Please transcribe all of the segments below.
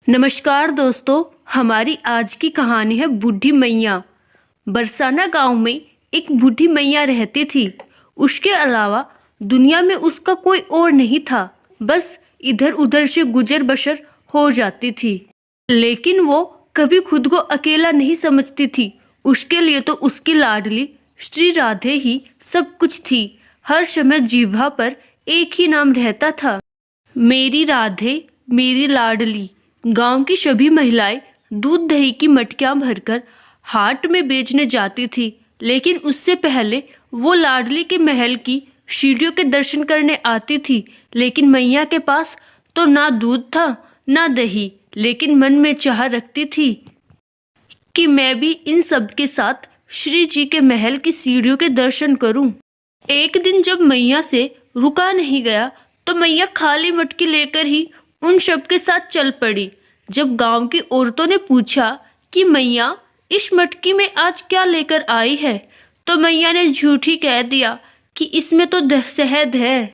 नमस्कार दोस्तों, हमारी आज की कहानी है बूढ़ी मैया। बरसाना गांव में एक बूढ़ी मैया रहती थी। उसके अलावा दुनिया में उसका कोई और नहीं था। बस इधर उधर से गुजर बसर हो जाती थी, लेकिन वो कभी खुद को अकेला नहीं समझती थी। उसके लिए तो उसकी लाडली श्री राधे ही सब कुछ थी। हर समय जीभा पर एक ही नाम रहता था, मेरी राधे, मेरी लाडली। गांव की सभी महिलाएं दूध दही की मटकियां भरकर हाट में बेचने जाती थी, लेकिन उससे पहले वो लाडली के महल की सीढ़ियों के दर्शन करने आती थी। लेकिन मैया के पास तो ना दूध था ना दही, लेकिन मन में चाह रखती थी कि मैं भी इन सब के साथ श्री जी के महल की सीढ़ियों के दर्शन करूं। एक दिन जब मैया से रुका नहीं गया तो मैया खाली मटकी लेकर ही उन सब के साथ चल पड़ी। जब गांव की औरतों ने पूछा कि मैया इस मटकी में आज क्या लेकर आई है, तो मैया ने झूठी कह दिया कि इसमें तो शहद है।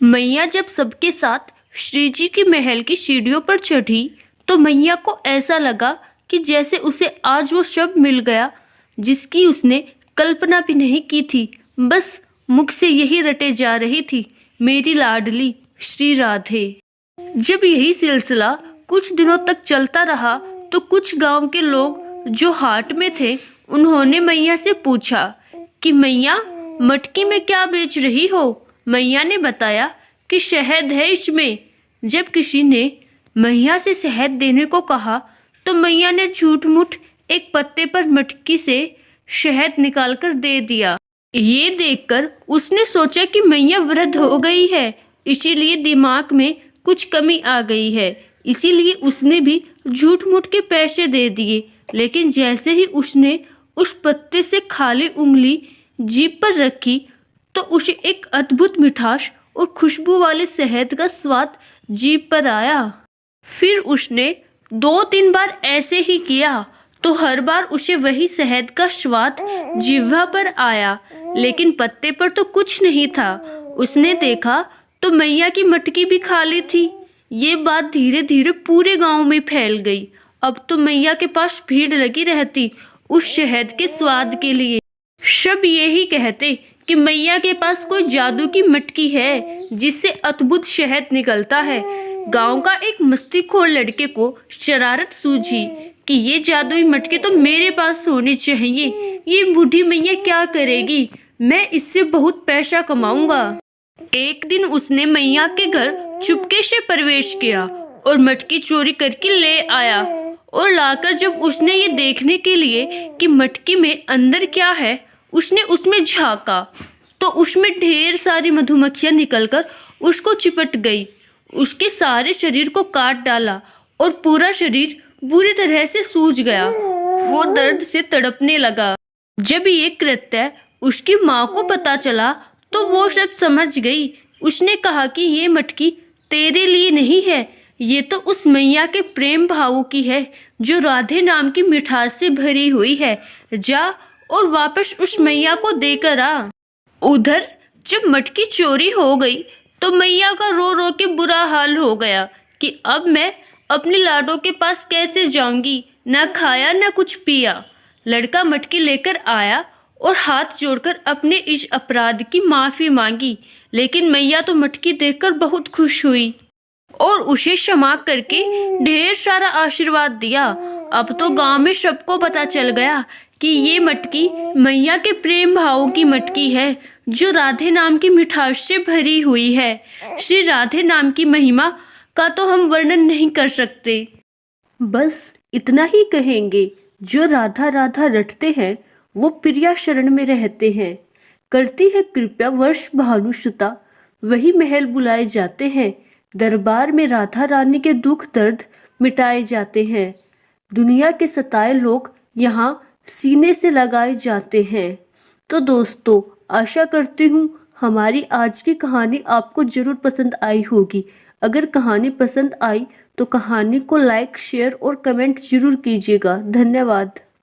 मैया जब सबके साथ श्री जी की महल की सीढ़ियों पर चढ़ी तो मैया को ऐसा लगा कि जैसे उसे आज वो सब मिल गया जिसकी उसने कल्पना भी नहीं की थी। बस मुख से यही रटे जा रही थी, मेरी लाडली श्री राधे। जब यही सिलसिला कुछ दिनों तक चलता रहा तो कुछ गांव के लोग जो हाट में थे उन्होंने मैया से पूछा कि मैया मटकी में क्या बेच रही हो। मैया ने बताया कि शहद है इसमें। जब किसी ने मैया से शहद देने को कहा तो मैया ने झूठ मूठ एक पत्ते पर मटकी से शहद निकालकर दे दिया। ये देखकर उसने सोचा कि मैया वृद्ध हो गई है, इसीलिए दिमाग में कुछ कमी आ गई है, इसीलिए उसने भी झूठ मूठ के पैसे दे दिए। लेकिन जैसे ही उसने उस पत्ते से खाली उंगली जीभ पर रखी तो उसे एक अद्भुत मिठास और खुशबू वाले शहद का स्वाद जीभ पर आया। फिर उसने 2-3 बार ऐसे ही किया तो हर बार उसे वही शहद का स्वाद जिह्वा पर आया, लेकिन पत्ते पर तो कुछ नहीं था। उसने देखा तो मैया की मटकी भी खाली थी। ये बात धीरे धीरे पूरे गांव में फैल गई। अब तो मैया के पास भीड़ लगी रहती उस शहद के स्वाद के लिए। सब यही कहते कि मैया के पास कोई जादू की मटकी है जिससे अद्भुत शहद निकलता है। गांव का एक मस्तीखोर लड़के को शरारत सूझी कि ये जादुई मटकी तो मेरे पास होनी चाहिए। ये बूढ़ी मैया क्या करेगी, मैं इससे बहुत पैसा कमाऊंगा। एक दिन उसने मैया के घर चुपके से प्रवेश किया और मटकी चोरी करके ले आया। और लाकर जब उसने ये देखने के लिए कि मटकी में अंदर क्या है, उसने उसमें झांका तो उसमें ढेर सारी मधुमक्खियां निकलकर उसको चिपट गई। उसके सारे शरीर को काट डाला और पूरा शरीर बुरी तरह से सूज गया। वो दर्द से तड़पने लगा। जब ये कृत्य उसकी माँ को पता चला तो वो सब समझ गई। उसने कहा कि ये मटकी तेरे लिए नहीं है, ये तो उस मैया के प्रेम भावों की है जो राधे नाम की मिठास से भरी हुई है। जा और वापस उस मैया को देकर आ। उधर जब मटकी चोरी हो गई तो मैया का रो रो के बुरा हाल हो गया कि अब मैं अपने लाडों के पास कैसे जाऊंगी। न खाया न कुछ पिया। लड़का मटकी लेकर आया और हाथ जोड़कर अपने इस अपराध की माफी मांगी, लेकिन मैया तो मटकी देखकर बहुत खुश हुई और उसे क्षमा करके ढेर सारा आशीर्वाद दिया। अब तो गांव में सबको पता चल गया कि ये मटकी मैया के प्रेम भावों की मटकी है जो राधे नाम की मिठास से भरी हुई है। श्री राधे नाम की महिमा का तो हम वर्णन नहीं कर सकते। बस इतना ही कहेंगे, जो राधा राधा रटते हैं वो प्रिया शरण में रहते हैं। करती है कृपया वर्ष भानुसुता, वही महल बुलाए जाते हैं। दरबार में राधा रानी के दुख दर्द मिटाए जाते हैं। दुनिया के सताए लोग यहाँ सीने से लगाए जाते हैं। तो दोस्तों, आशा करती हूँ हमारी आज की कहानी आपको जरूर पसंद आई होगी। अगर कहानी पसंद आई तो कहानी को लाइक, शेयर और कमेंट जरूर कीजिएगा। धन्यवाद।